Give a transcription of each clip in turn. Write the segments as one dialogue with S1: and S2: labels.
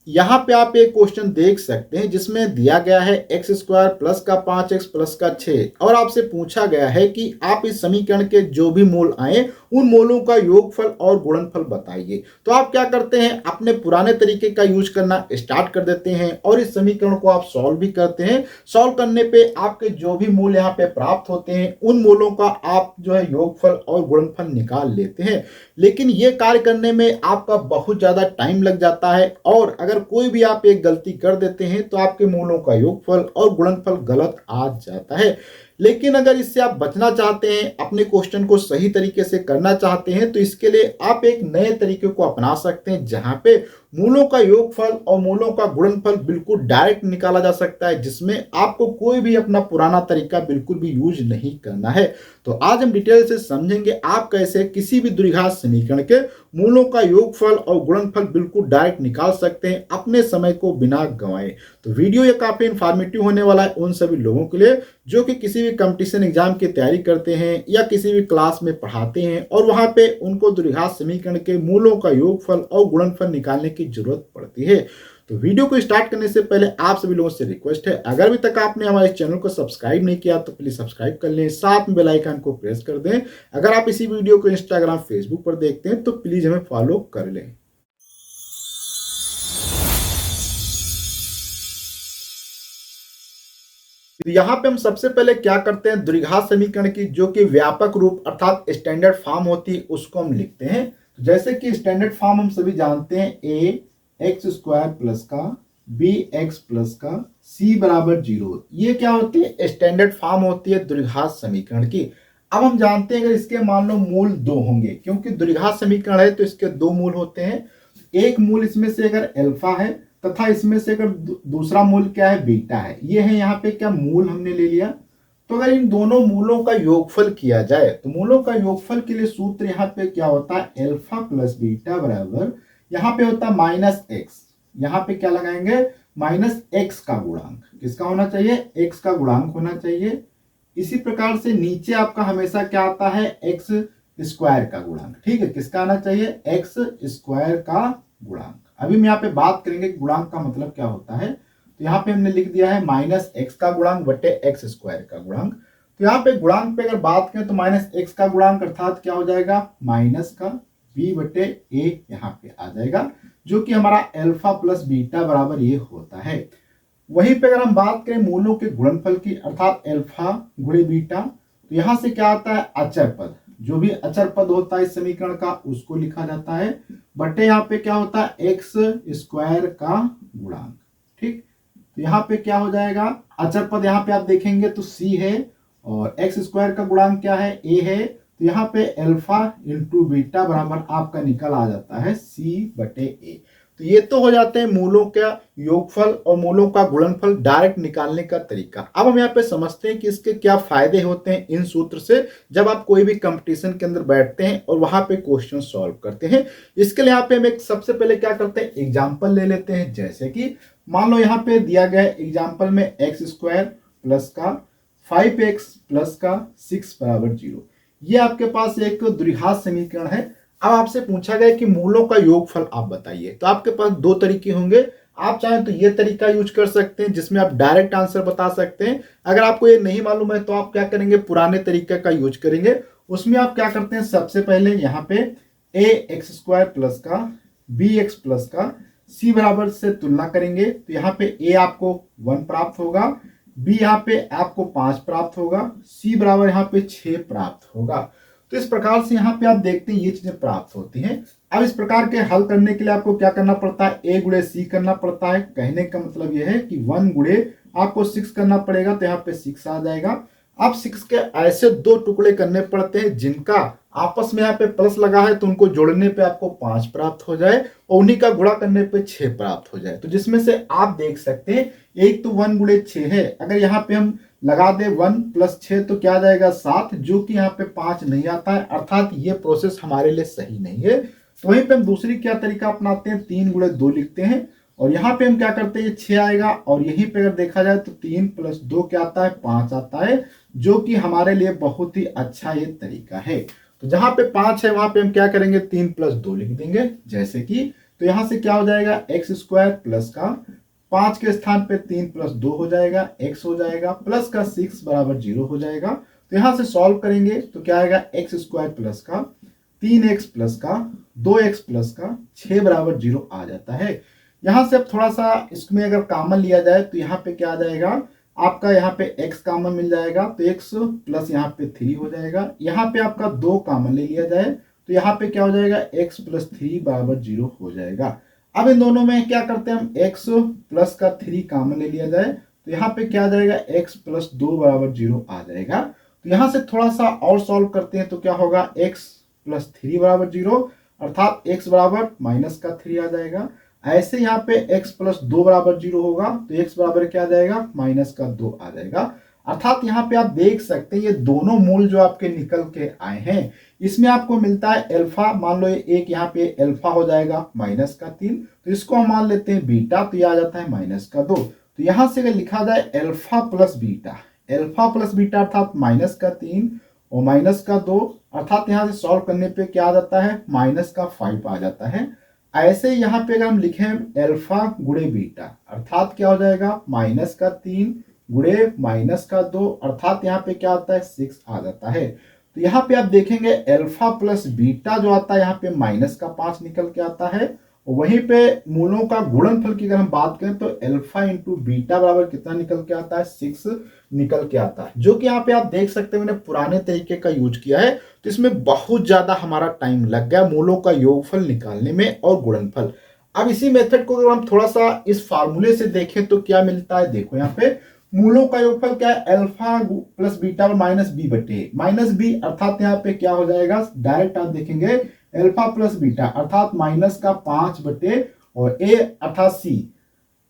S1: यहाँ पे आप एक क्वेश्चन देख सकते हैं जिसमें दिया गया है एक्स स्क्वायर प्लस का 5x प्लस का 6 और आपसे पूछा गया है कि आप इस समीकरण के जो भी मूल आए उन मूलों का योगफल और गुणनफल बताइए। तो आप क्या करते हैं, अपने पुराने तरीके का यूज करना स्टार्ट कर देते हैं और इस समीकरण को आप सॉल्व भी करते हैं। सॉल्व करने पे आपके जो भी मूल यहाँ पे प्राप्त होते हैं उन मूलों का आप जो है योगफल और गुणनफल निकाल लेते हैं। लेकिन ये कार्य करने में आपका बहुत ज़्यादा टाइम लग जाता है और अगर कोई भी आप एक गलती कर देते हैं तो आपके मूलों का योगफल और गुणनफल गलत आ जाता है। लेकिन अगर इससे आप बचना चाहते हैं, अपने क्वेश्चन को सही तरीके से करना चाहते हैं, तो इसके लिए आप एक नए तरीके को अपना सकते हैं जहां पे मूलों का योगफल और मूलों का गुणनफल बिल्कुल डायरेक्ट निकाला जा सकता है, जिसमें आपको कोई भी अपना पुराना तरीका बिल्कुल भी यूज नहीं करना है। तो आज हम डिटेल से समझेंगे आप कैसे किसी भी द्विघात समीकरण के मूलों का योगफल और गुणनफल बिल्कुल डायरेक्ट निकाल सकते हैं अपने समय को बिना गंवाए। तो वीडियो ये काफी इंफॉर्मेटिव होने वाला है उन सभी लोगों के लिए जो कि किसी भी कंपटीशन एग्जाम की तैयारी करते हैं या किसी भी क्लास में पढ़ाते हैं और वहां पे उनको द्विघात समीकरण के मूलों का योगफल और गुणनफल निकालने की जरूरत पड़ती है। तो वीडियो को स्टार्ट करने से पहले आप सभी लोगों से रिक्वेस्ट है, अगर अभी तक आपने हमारे चैनल को सब्सक्राइब नहीं किया तो प्लीज सब्सक्राइब कर लें, साथ में बेल आइकन को प्रेस कर दें। अगर आप इसी वीडियो को इंस्टाग्राम फेसबुक पर देखते हैं तो प्लीज हमें फॉलो कर लें। यहाँ पे हम सबसे पहले क्या करते हैं, द्विघात समीकरण की जो कि व्यापक रूप अर्थात स्टैंडर्ड फॉर्म होती है उसको हम लिखते हैं। तो जैसे कि स्टैंडर्ड फॉर्म हम सभी जानते हैं, ए एक्स स्क्वायर प्लस का बी एक्स प्लस का सी बराबर 0, ये क्या होती है, स्टैंडर्ड फॉर्म होती है द्विघात समीकरण की। अब हम जानते हैं अगर इसके मान लो मूल 2 होंगे, क्योंकि द्विघात समीकरण है तो इसके 2 मूल होते हैं। एक मूल इसमें से अगर अल्फा है तथा इसमें से अगर दूसरा मूल क्या है, बीटा है, ये है यहाँ पे क्या मूल हमने ले लिया। तो अगर इन दोनों मूलों का योगफल किया जाए तो मूलों का योगफल के लिए सूत्र यहाँ पे क्या होता है, अल्फा प्लस बीटा बराबर यहाँ पे होता है माइनस एक्स। यहाँ पे क्या लगाएंगे, माइनस एक्स का गुणांक किसका होना चाहिए, एक्स का गुणांक होना चाहिए। इसी प्रकार से नीचे आपका हमेशा क्या आता है, एक्स स्क्वायर का गुणांक। ठीक है, किसका आना चाहिए, एक्स स्क्वायर का गुणांक। अभी हम यहाँ पे बात करेंगे गुणांक का मतलब क्या होता है। तो यहाँ पे हमने लिख दिया है माइनस एक्स का गुणांक बटे एक्स स्क्वायर का गुणांक। तो यहाँ पे गुणांक पे अगर बात करें तो माइनस एक्स का गुणांक अर्थात क्या हो जाएगा, माइनस का बी बटे ए यहाँ पे आ जाएगा, जो कि हमारा अल्फा प्लस बीटा बराबर ये होता है। वहीं पे अगर हम बात करें मूलों के गुणनफल की अर्थात अल्फा गुणे बीटा, तो यहाँ से क्या आता है, अचर पद, जो भी अचर पद होता है इस समीकरण का उसको लिखा जाता है, बटे यहाँ पे क्या होता है, एक्स स्क्वायर का गुणांक। ठीक, तो यहाँ पे क्या हो जाएगा, अचर पद यहाँ पे आप देखेंगे तो सी है और एक्स स्क्वायर का गुणांक क्या है, ए है। तो यहाँ पे अल्फा इंटू बीटा बराबर आपका निकल आ जाता है सी बटे ए। तो ये तो हो जाते हैं मूलों का योगफल और मूलों का गुणनफल डायरेक्ट निकालने का तरीका। अब हम यहाँ पे समझते हैं कि इसके क्या फायदे होते हैं इन सूत्र से जब आप कोई भी कंपटीशन के अंदर बैठते हैं और वहां पे क्वेश्चन सॉल्व करते हैं। इसके लिए यहाँ पे हम एक सबसे पहले क्या करते हैं, एग्जाम्पल ले लेते हैं। जैसे कि मान लो यहाँ पे दिया गया एग्जाम्पल में एक्स स्क्वायर प्लस का 5x प्लस का 6 बराबर 0, ये आपके पास एक द्विघात समीकरण है। अब आपसे पूछा गया कि मूलों का योगफल आप बताइए, तो आपके पास 2 तरीके होंगे। आप चाहें तो ये तरीका यूज कर सकते हैं जिसमें आप डायरेक्ट आंसर बता सकते हैं। अगर आपको ये नहीं मालूम है तो आप क्या करेंगे, पुराने तरीके का यूज करेंगे। उसमें आप क्या करते हैं, सबसे पहले यहाँ पे ए एक्स स्क्वायर प्लस का बी एक्स प्लस का सी बराबर से तुलना करेंगे। तो यहाँ पे ए आपको 1 प्राप्त होगा, बी यहाँ पे आपको 5 प्राप्त होगा, सी बराबर यहाँ पे 6 प्राप्त होगा। तो इस प्रकार से यहाँ पे आप देखते हैं ये चीजें प्राप्त होती हैं। अब इस प्रकार के हल करने के लिए आपको क्या करना पड़ता है, ए गुणे सी करना पड़ता है। कहने का मतलब यह है कि 1 गुणे आपको 6 करना पड़ेगा, तो यहाँ पे 6 आ जाएगा। अब 6 के ऐसे 2 टुकड़े करने पड़ते हैं जिनका आपस में यहाँ पे प्लस लगा है, तो उनको जोड़ने पे आपको 5 प्राप्त हो जाए और उन्हीं का गुणा करने पे 6 प्राप्त हो जाए। तो जिसमें से आप देख सकते हैं एक तो 1 गुणे 6 है, अगर यहाँ पे हम लगा दे 1 प्लस 6 तो क्या आ जाएगा 7, जो कि यहाँ पे 5 नहीं आता है, अर्थात ये प्रोसेस हमारे लिए सही नहीं है। तो वहीं पे हम दूसरी क्या तरीका अपनाते हैं, 3 गुणे 2 लिखते हैं और यहाँ पे हम क्या करते हैं, 6 आएगा और यहीं पे अगर देखा जाए तो 3 प्लस 2 क्या आता है, 5 आता है, जो कि हमारे लिए बहुत ही अच्छा ये तरीका है। तो जहां पे 5 है वहां पे हम क्या करेंगे, 3 प्लस 2 लिख देंगे। जैसे कि तो यहाँ से क्या हो जाएगा, एक्स स्क्वायर प्लस का 5 के स्थान पे 3 प्लस 2 हो जाएगा, एक्स हो जाएगा, प्लस का 6 बराबर 0 हो जाएगा। तो यहाँ से सॉल्व करेंगे तो क्या आएगा, एक्स स्क्वायर प्लस का 3x प्लस का 2x प्लस का 6 बराबर 0 आ जाता है। यहाँ से अब थोड़ा सा इसमें अगर कॉमन लिया जाए तो यहाँ पे क्या आ जाएगा आपका, यहाँ पे x कॉमन मिल जाएगा तो x प्लस यहाँ पे 3 हो जाएगा। यहाँ पे आपका 2 कॉमन ले लिया जाए तो यहाँ पे क्या हो जाएगा, x प्लस 3 बराबर 0 हो जाएगा। अब इन दोनों में क्या करते हैं हम, x प्लस का 3 कॉमन ले लिया जाए तो यहाँ पे क्या आ जाएगा, x प्लस 2 बराबर 0 आ जाएगा। तो यहाँ से थोड़ा सा और सॉल्व करते हैं तो क्या होगा, x प्लस 3 बराबर 0 अर्थात x बराबर माइनस का 3 आ जाएगा। ऐसे यहाँ पे x प्लस 2 बराबर 0 होगा तो x बराबर क्या आ जाएगा, माइनस का 2 आ जाएगा। अर्थात यहाँ पे आप देख सकते हैं ये दोनों मूल जो आपके निकल के आए हैं इसमें आपको मिलता है अल्फा, मान लो एक यहाँ पे अल्फा हो जाएगा माइनस का 3, तो इसको हम मान लेते हैं बीटा, तो ये आ जाता है माइनस का 2। तो यहाँ से अगर लिखा जाए अल्फा प्लस बीटा अर्थात माइनस का 3 और माइनस का 2, अर्थात यहाँ से सॉल्व करने पे क्या आ जाता है, माइनस का 5 आ जाता है। ऐसे यहाँ पे अगर हम लिखें अल्फा गुणे बीटा अर्थात क्या हो जाएगा, माइनस का 3 गुणे माइनस का 2 अर्थात यहाँ पे क्या आता है, 6 आ जाता है। तो यहाँ पे आप देखेंगे अल्फा प्लस बीटा जो आता है यहाँ पे माइनस का 5 निकल के आता है। वहीं पे मूलों का गुणनफल की अगर हम बात करें तो अल्फा इंटू बीटा बराबर कितना निकल के आता है, 6 निकल के आता है। जो कि यहाँ पे आप देख सकते हैं मैंने पुराने तरीके का यूज किया है तो इसमें बहुत ज्यादा हमारा टाइम लग गया मूलों का योगफल निकालने में और गुणनफल। अब इसी मेथड को अगर हम थोड़ा सा इस फार्मूले से देखें तो क्या मिलता है, देखो यहाँ पे मूलों का योगफल क्या है, alpha plus beta minus B बटे माइनस बी अर्थात यहाँ पे क्या हो जाएगा, डायरेक्ट आप देखेंगे अल्फा प्लस बीटा अर्थात माइनस का 5 बटे और a अर्थात c,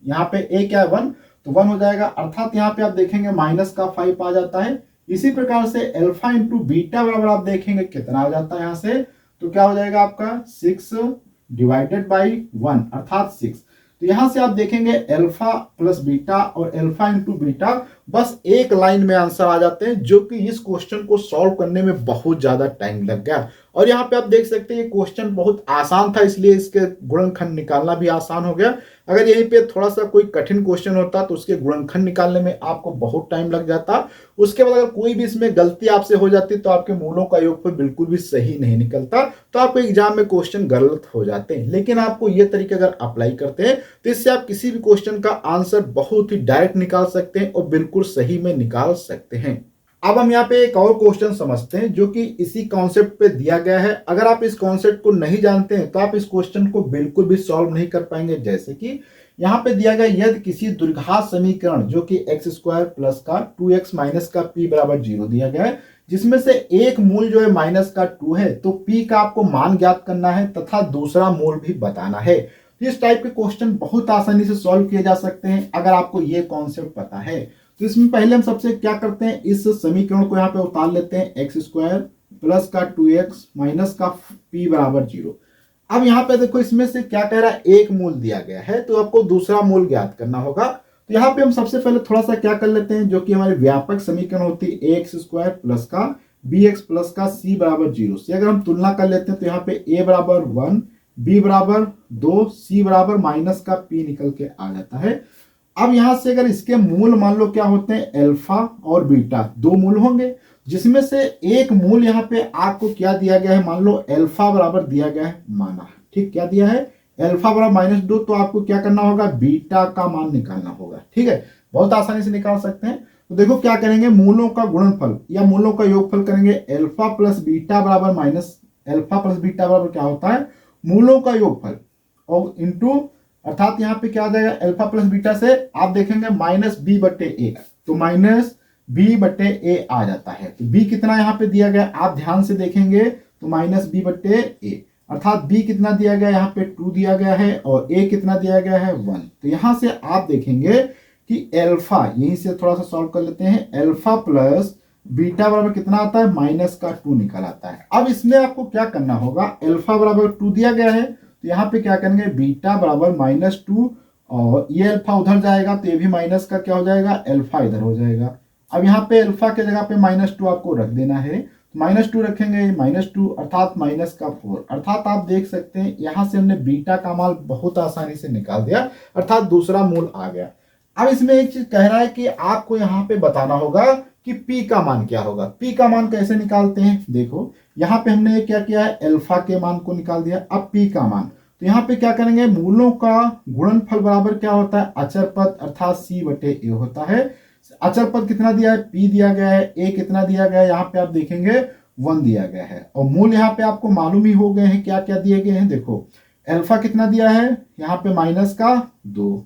S1: यहाँ पे a क्या है 1 तो 1 हो जाएगा अर्थात यहाँ पे आप देखेंगे माइनस का 5 आ जाता है। इसी प्रकार से अल्फा इंटू बीटा बराबर आप देखेंगे कितना आ जाता है, यहाँ से तो क्या हो जाएगा आपका 6 डिवाइडेड बाई 1 अर्थात 6। तो यहां से आप देखेंगे अल्फा प्लस बीटा और अल्फा इंटू बीटा बस एक लाइन में आंसर आ जाते हैं, जो कि इस क्वेश्चन को सॉल्व करने में बहुत ज्यादा टाइम लग गया। और यहाँ पे आप देख सकते हैं ये क्वेश्चन बहुत आसान था इसलिए इसके गुणनखंड निकालना भी आसान हो गया। अगर यहीं पे थोड़ा सा कोई कठिन क्वेश्चन होता तो उसके गुणनखंड निकालने में आपको बहुत टाइम लग जाता। उसके बाद अगर कोई भी इसमें गलती आपसे हो जाती तो आपके मूलों का योगफल बिल्कुल भी सही नहीं निकलता, तो आपको एग्जाम में क्वेश्चन गलत हो जाते हैं। लेकिन आपको ये तरीके अगर अप्लाई करते हैं तो इससे आप किसी भी क्वेश्चन का आंसर बहुत ही डायरेक्ट निकाल सकते हैं और बिल्कुल सही में निकाल सकते हैं। अब हम यहाँ पे एक और क्वेश्चन समझते हैं जो कि इसी कॉन्सेप्ट पे दिया गया है। अगर आप इस कॉन्सेप्ट को नहीं जानते हैं तो आप इस क्वेश्चन को बिल्कुल भी सॉल्व नहीं कर पाएंगे। जैसे कि यहाँ पे दिया गया यदि किसी द्विघात समीकरण जो कि एक्स स्क्वायर प्लस का 2x माइनस का p बराबर 0 दिया गया है, जिसमें से एक मूल जो है माइनस का 2 है, तो p का आपको मान ज्ञात करना है तथा दूसरा मूल भी बताना है। इस टाइप के क्वेश्चन बहुत आसानी से सॉल्व किए जा सकते हैं अगर आपको ये कॉन्सेप्ट पता है। तो इसमें पहले हम सबसे क्या करते हैं, इस समीकरण को यहाँ पे उतार लेते हैं, एक्स स्क्वायर प्लस का 2x माइनस का p बराबर 0। अब यहाँ पे देखो इसमें से क्या कह रहा है, एक मूल दिया गया है तो आपको दूसरा मूल ज्ञात करना होगा। तो यहाँ पे हम सबसे पहले थोड़ा सा क्या कर लेते हैं, जो कि हमारी व्यापक समीकरण होती है एक्स स्क्वायर प्लस का bx प्लस का c बराबर 0 से अगर हम तुलना कर लेते हैं तो यहाँ पे a बराबर 1, b बराबर 2, c बराबर माइनस का p निकल के आ जाता है। अब यहां से अगर इसके मूल मान लो क्या होते हैं, अल्फा और बीटा, दो मूल होंगे जिसमें से एक मूल यहाँ पे आपको क्या दिया गया है, मान लो अल्फा बराबर दिया गया है माना, ठीक, क्या दिया है अल्फा बराबर -2, तो आपको क्या करना होगा, बीटा का मान निकालना होगा। ठीक है, बहुत आसानी से निकाल सकते हैं। तो देखो क्या करेंगे, मूलों का गुणनफल या मूलों का योगफल करेंगे, अल्फा प्लस बीटा बराबर माइनस अल्फा प्लस बीटा बराबर क्या होता है, मूलों का योगफल और इंटू अर्थात यहाँ पे क्या आ जाएगा, अल्फा प्लस बीटा से आप देखेंगे माइनस बी बटे ए, तो माइनस बी बटे ए आ जाता है। तो बी कितना यहाँ पे दिया गया, आप ध्यान से देखेंगे तो माइनस बी बटे ए, अर्थात बी कितना दिया गया, यहाँ पे 2 दिया गया है और ए कितना दिया गया है 1। तो यहाँ से आप देखेंगे कि अल्फा, यहीं से थोड़ा सा सॉल्व कर लेते हैं, अल्फा प्लस बीटा बराबर कितना आता है, माइनस का 2 निकल आता है। अब इसमें आपको क्या करना होगा, अल्फा बराबर 2 दिया गया है तो यहाँ पे क्या करेंगे, बीटा बराबर -2 और ये अल्फा उधर जाएगा तो ये भी माइनस का क्या हो जाएगा, अल्फा इधर हो जाएगा। अब यहाँ पे अल्फा के जगह पे -2 आपको रख देना है, -2 रखेंगे, -2 अर्थात माइनस का 4, अर्थात आप देख सकते हैं यहाँ से हमने बीटा का मान बहुत आसानी से निकाल दिया, अर्थात दूसरा मूल आ गया। अब इसमें एक चीज कह रहा है कि आपको यहाँ पे बताना होगा कि P का मान क्या होगा। P का मान कैसे निकालते हैं, देखो यहाँ पे हमने क्या किया है, अल्फा के मान को निकाल दिया। अब P का मान, तो यहाँ पे क्या करेंगे, मूलों का गुणनफल बराबर क्या होता है, अचर पद अर्थात C/A होता है। अचर पद कितना दिया है, P दिया गया है, A कितना दिया गया है, यहाँ पे आप देखेंगे 1 दिया गया है। और मूल यहाँ पे आपको मालूम ही हो गए हैं क्या क्या दिए गए हैं। देखो अल्फा कितना दिया है, यहाँ पे -2,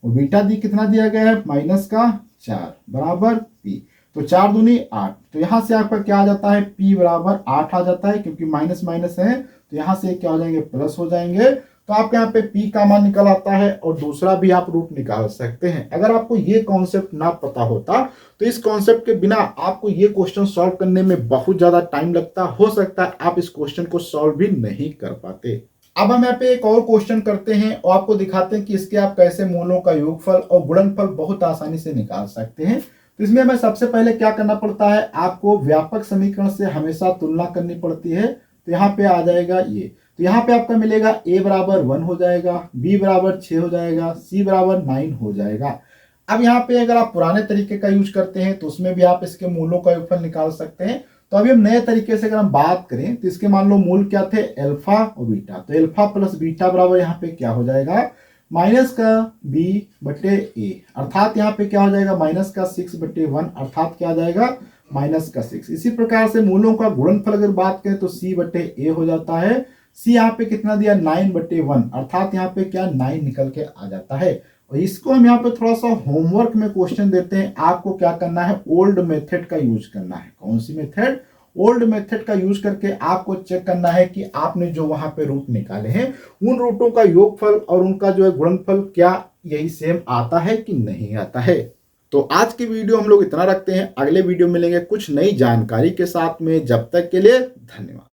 S1: और बीटा दी कितना दिया गया है, -4 बराबर P। तो 4 दूनी 8, तो यहाँ से आपका क्या आ जाता है, P बराबर 8 आ जाता है, क्योंकि माइनस माइनस है तो यहाँ से क्या हो जाएंगे, प्लस हो जाएंगे। तो आपके यहाँ पे P का मान निकल आता है, और दूसरा भी आप रूट निकाल सकते हैं। अगर आपको ये कॉन्सेप्ट ना पता होता तो इस कॉन्सेप्ट के बिना आपको ये क्वेश्चन सॉल्व करने में बहुत ज्यादा टाइम लगता, हो सकता है आप इस क्वेश्चन को सॉल्व भी नहीं कर पाते। अब हम यहाँ पे एक और क्वेश्चन करते हैं और आपको दिखाते हैं कि इसके आप कैसे मूलों का योगफल और गुणनफल बहुत आसानी से निकाल सकते हैं। तो इसमें हमें सबसे पहले क्या करना पड़ता है, आपको व्यापक समीकरण से हमेशा तुलना करनी पड़ती है। तो यहाँ पे आ जाएगा ये, तो यहाँ पे आपका मिलेगा a बराबर 1 हो जाएगा, b बराबर 6 हो जाएगा, c बराबर 9 हो जाएगा। अब यहाँ पे अगर आप पुराने तरीके का यूज करते हैं तो उसमें भी आप इसके मूलों का योगफल निकाल सकते हैं। तो अभी हम नए तरीके से अगर हम बात करें तो इसके मान लो मूल क्या थे, अल्फा और बीटा। तो अल्फा प्लस बीटा बराबर यहाँ पे क्या हो जाएगा, माइनस का b/a, अर्थात यहाँ पे क्या हो जाएगा, माइनस का 6/1, अर्थात क्या आ जाएगा, -6। इसी प्रकार से मूलों का गुणनफल अगर बात करें तो c/a हो जाता है। c यहाँ पे कितना दिया, 9/1, अर्थात यहाँ पे क्या 9 निकल के आ जाता है। और इसको हम यहाँ पे थोड़ा सा होमवर्क में क्वेश्चन देते हैं, आपको क्या करना है, ओल्ड मेथड का यूज करना है। कौन सी मेथड, ओल्ड मेथड का यूज करके आपको चेक करना है कि आपने जो वहां पे रूट निकाले हैं उन रूटों का योगफल और उनका जो है गुणनफल क्या यही सेम आता है कि नहीं आता है। तो आज की वीडियो हम लोग इतना रखते हैं, अगले वीडियो मिलेंगे कुछ नई जानकारी के साथ में। जब तक के लिए धन्यवाद।